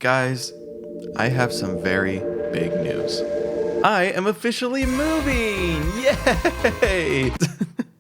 Guys, I have some very big news. I am officially moving! Yay!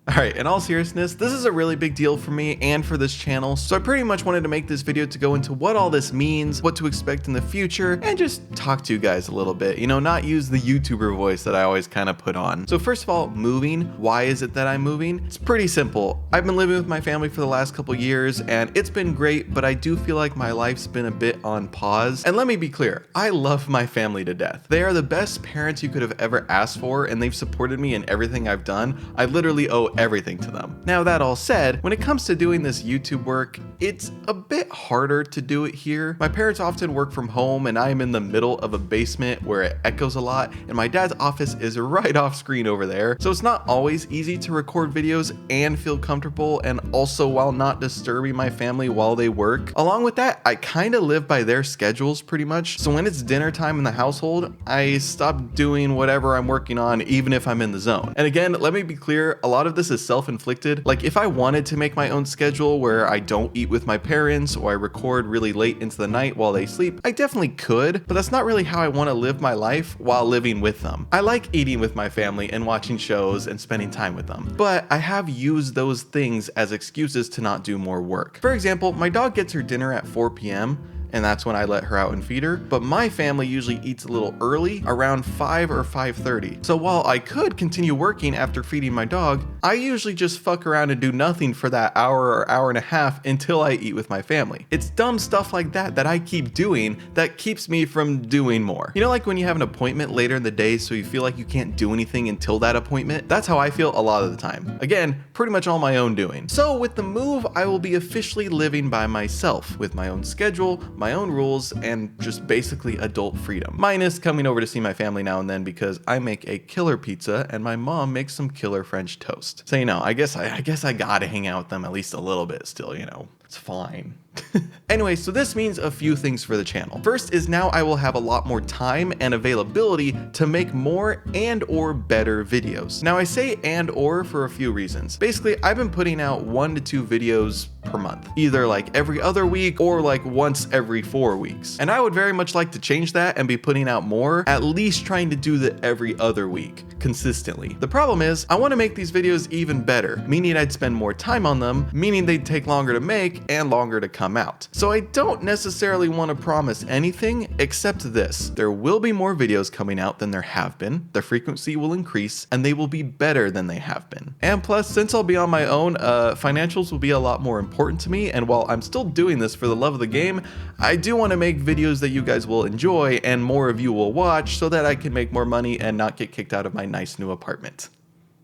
Alright, in all seriousness, this is a really big deal for me and for this channel, so I pretty much wanted to make this video to go into what all this means, what to expect in the future, and just talk to you guys a little bit, you know, not use the YouTuber voice that I always kind of put on. So first of all, moving. Why is it that I'm moving? It's pretty simple. I've been living with my family for the last couple years, and it's been great, but I do feel like my life's been a bit on pause. And let me be clear, I love my family to death. They are the best parents you could have ever asked for, and they've supported me in everything I've done. I literally owe everything to them. Now that all said, when it comes to doing this YouTube work, it's a bit harder to do it here. My parents often work from home and I am in the middle of a basement where it echoes a lot, and my dad's office is right off screen over there. So it's not always easy to record videos and feel comfortable, and also while not disturbing my family while they work. Along with that, I kind of live by their schedules pretty much. So when it's dinner time in the household, I stop doing whatever I'm working on even if I'm in the zone. And again, let me be clear, a lot of this is self-inflicted. Like if I wanted to make my own schedule where I don't eat with my parents or I record really late into the night while they sleep, I definitely could, but that's not really how I want to live my life while living with them. I like eating with my family and watching shows and spending time with them, but I have used those things as excuses to not do more work. For example, my dog gets her dinner at 4 p.m. and that's when I let her out and feed her. But my family usually eats a little early, around 5 or 5:30. So while I could continue working after feeding my dog, I usually just fuck around and do nothing for that hour or hour and a half until I eat with my family. It's dumb stuff like that that I keep doing that keeps me from doing more. You know, like when you have an appointment later in the day so you feel like you can't do anything until that appointment? That's how I feel a lot of the time. Again, pretty much all my own doing. So with the move, I will be officially living by myself with my own schedule, my own rules, and just basically adult freedom. Minus coming over to see my family now and then because I make a killer pizza and my mom makes some killer French toast. So, you know, I guess I gotta hang out with them at least a little bit still, you know. It's fine. Anyway, so this means a few things for the channel. First is now I will have a lot more time and availability to make more and or better videos. Now I say and or for a few reasons. Basically, I've been putting out 1 to 2 videos per month, either like every other week or like once every 4 weeks. And I would very much like to change that and be putting out more, at least trying to do the every other week consistently. The problem is I want to make these videos even better, meaning I'd spend more time on them, meaning they'd take longer to make and longer to come out. So I don't necessarily want to promise anything except this. There will be more videos coming out than there have been, the frequency will increase, and they will be better than they have been. And plus, since I'll be on my own, financials will be a lot more important to me, and while I'm still doing this for the love of the game, I do want to make videos that you guys will enjoy and more of you will watch so that I can make more money and not get kicked out of my nice new apartment.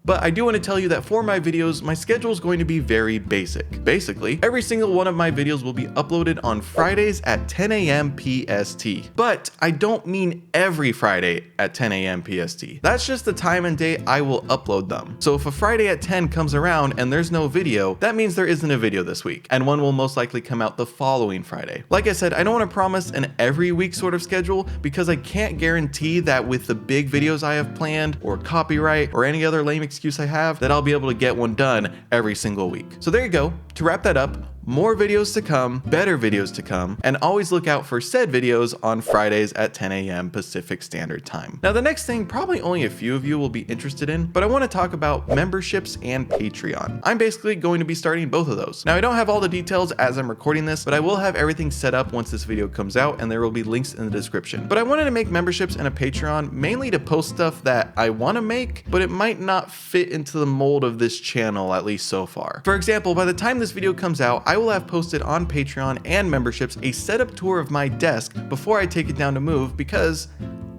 But I do want to tell you that for my videos, my schedule is going to be very basic. Basically, every single one of my videos will be uploaded on Fridays at 10 a.m. PST. But I don't mean every Friday at 10 a.m. PST. That's just the time and day I will upload them. So if a Friday at 10 comes around and there's no video, that means there isn't a video this week, and one will most likely come out the following Friday. Like I said, I don't want to promise an every week sort of schedule because I can't guarantee that with the big videos I have planned, or copyright, or any other lame excuse I have, that I'll be able to get one done every single week. So there you go. To wrap that up, more videos to come, better videos to come, and always look out for said videos on Fridays at 10 a.m. Pacific Standard Time. Now the next thing probably only a few of you will be interested in, but I want to talk about memberships and Patreon. I'm basically going to be starting both of those. Now I don't have all the details as I'm recording this, but I will have everything set up once this video comes out, and there will be links in the description. But I wanted to make memberships and a Patreon mainly to post stuff that I want to make, but it might not fit into the mold of this channel, at least so far. For example, by the time this video comes out, I will have posted on Patreon and memberships a setup tour of my desk before I take it down to move because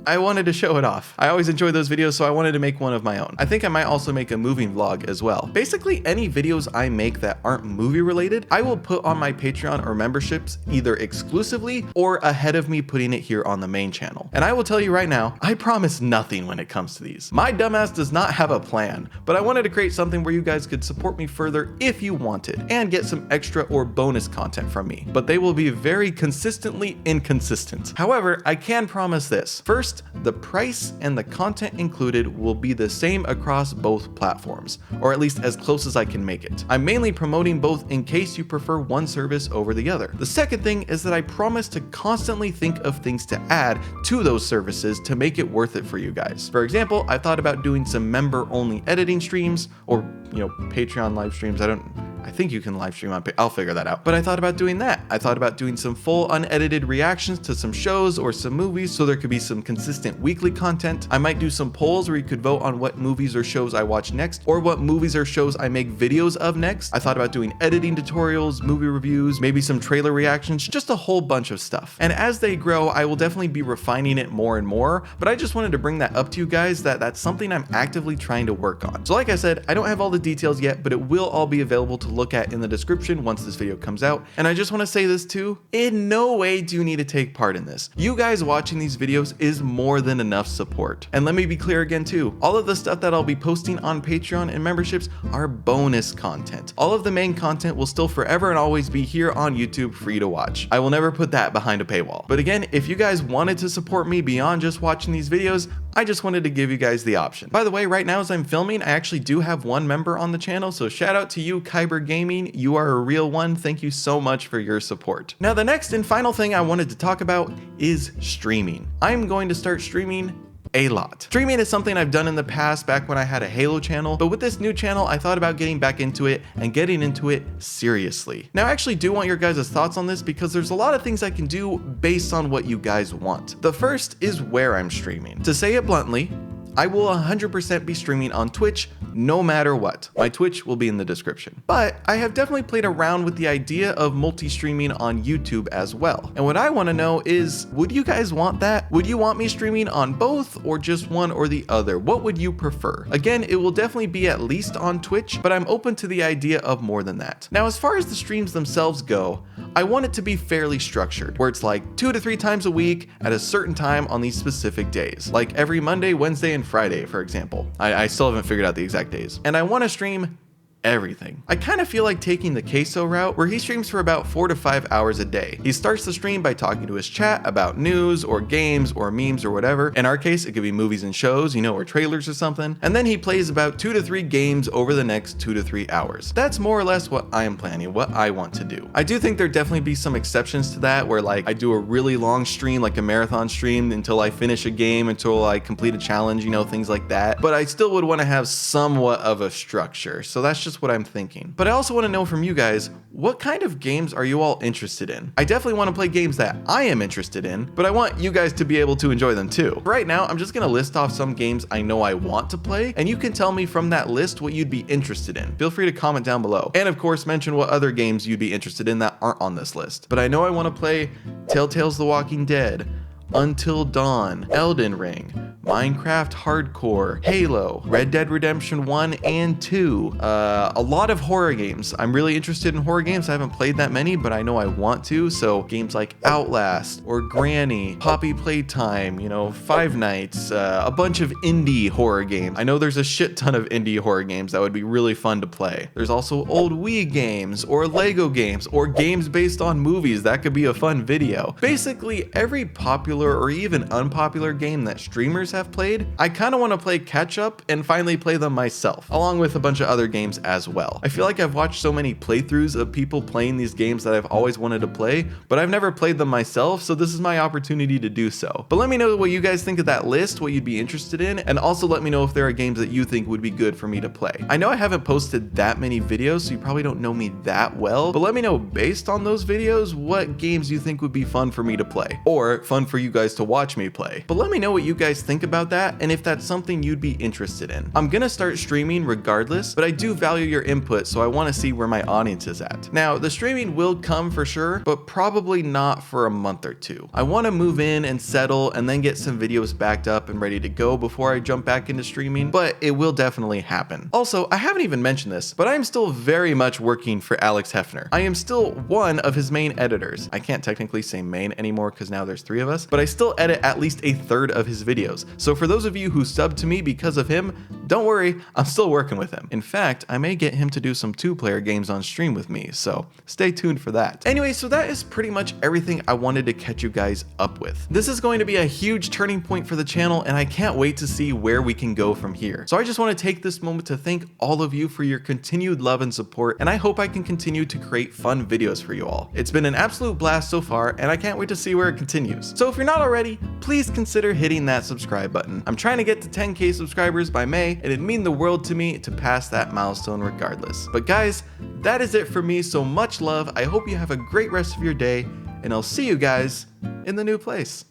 I wanted to show it off. I always enjoy those videos, so I wanted to make one of my own. I think I might also make a moving vlog as well. Basically, any videos I make that aren't movie related, I will put on my Patreon or memberships either exclusively or ahead of me putting it here on the main channel. And I will tell you right now, I promise nothing when it comes to these. My dumbass does not have a plan, but I wanted to create something where you guys could support me further if you wanted and get some extra or bonus content from me. But they will be very consistently inconsistent. However, I can promise this. First, First, the price and the content included will be the same across both platforms, or at least as close as I can make it. I'm mainly promoting both in case you prefer one service over the other. The second thing is that I promise to constantly think of things to add to those services to make it worth it for you guys. For example, I thought about doing some member-only editing streams, or Patreon live streams. I think you can live stream on I'll figure that out. But I thought about doing that. I thought about doing some full unedited reactions to some shows or some movies so there could be some consistent weekly content. I might do some polls where you could vote on what movies or shows I watch next, or what movies or shows I make videos of next. I thought about doing editing tutorials, movie reviews, maybe some trailer reactions, just a whole bunch of stuff. And as they grow, I will definitely be refining it more and more, but I just wanted to bring that up to you guys that that's something I'm actively trying to work on. So like I said, I don't have all the details yet, but it will all be available to look at in the description once this video comes out. And I just want to say this too, in no way do you need to take part in this. You guys watching these videos is more than enough support. And let me be clear again too, all of the stuff that I'll be posting on Patreon and memberships are bonus content. All of the main content will still forever and always be here on YouTube free to watch. I will never put that behind a paywall. But again, if you guys wanted to support me beyond just watching these videos, I just wanted to give you guys the option. By the way, right now as I'm filming, I actually do have one member on the channel, so shout out to you, Kyber Gaming. You are a real one. Thank you so much for your support. Now, the next and final thing I wanted to talk about is streaming. I'm going to start streaming a lot. Streaming is something I've done in the past back when I had a Halo channel, but with this new channel, I thought about getting back into it and getting into it seriously. Now, I actually do want your guys' thoughts on this because there's a lot of things I can do based on what you guys want. The first is where I'm streaming. To say it bluntly, I will 100% be streaming on Twitch no matter what. My Twitch will be in the description. But I have definitely played around with the idea of multi-streaming on YouTube as well. And what I want to know is, would you guys want that? Would you want me streaming on both or just one or the other? What would you prefer? Again, it will definitely be at least on Twitch, but I'm open to the idea of more than that. Now, as far as the streams themselves go, I want it to be fairly structured, where it's like 2 to 3 times a week at a certain time on these specific days, like every Monday, Wednesday, and Friday, for example. I still haven't figured out the exact days. And I want to stream everything. I kind of feel like taking the Queso route, where he streams for about 4 to 5 hours a day. He starts the stream by talking to his chat about news or games or memes or whatever. In our case, it could be movies and shows, or trailers or something. And then he plays about 2 to 3 games over the next 2 to 3 hours. That's more or less what I am planning, what I want to do. I do think there'd definitely be some exceptions to that, where like I do a really long stream, like a marathon stream, until I finish a game, until I complete a challenge, things like that. But I still would want to have somewhat of a structure. So that's just what I'm thinking. But I also want to know from you guys, what kind of games are you all interested in? I definitely want to play games that I am interested in, but I want you guys to be able to enjoy them too. Right now, I'm just going to list off some games I know I want to play, and you can tell me from that list what you'd be interested in. Feel free to comment down below. And of course, mention what other games you'd be interested in that aren't on this list. But I know I want to play Telltale's The Walking Dead, Until Dawn, Elden Ring, Minecraft Hardcore, Halo, Red Dead Redemption 1 and 2, a lot of horror games. I'm really interested in horror games. I haven't played that many, but I know I want to. So games like Outlast or Granny, Poppy Playtime, Five Nights, a bunch of indie horror games. I know there's a shit ton of indie horror games that would be really fun to play. There's also old Wii games or Lego games or games based on movies. That could be a fun video. Basically, every popular or even unpopular game that streamers have played, I kind of want to play catch up and finally play them myself, along with a bunch of other games as well. I feel like I've watched so many playthroughs of people playing these games that I've always wanted to play, but I've never played them myself, so this is my opportunity to do so. But let me know what you guys think of that list, what you'd be interested in, and also let me know if there are games that you think would be good for me to play. I know I haven't posted that many videos, so you probably don't know me that well, but let me know based on those videos what games you think would be fun for me to play, or fun for you guys to watch me play. But let me know what you guys think about that and if that's something you'd be interested in. I'm gonna start streaming regardless, but I do value your input, so I want to see where my audience is at. Now, the streaming will come for sure, but probably not for a month or 2. I want to move in and settle and then get some videos backed up and ready to go before I jump back into streaming, but it will definitely happen. Also, I haven't even mentioned this, but I'm still very much working for Alex Hefner. I am still one of his main editors. I can't technically say main anymore because now there's 3 of us, but I still edit at least a third of his videos. So for those of you who subbed to me because of him, don't worry, I'm still working with him. In fact, I may get him to do some 2-player games on stream with me, so stay tuned for that. Anyway, so that is pretty much everything I wanted to catch you guys up with. This is going to be a huge turning point for the channel, and I can't wait to see where we can go from here. So I just want to take this moment to thank all of you for your continued love and support, and I hope I can continue to create fun videos for you all. It's been an absolute blast so far, and I can't wait to see where it continues. So if you're not already, please consider hitting that subscribe button. I'm trying to get to 10K subscribers by May, and it'd mean the world to me to pass that milestone regardless. But guys, that is it for me, so much love. I hope you have a great rest of your day, and I'll see you guys in the new place.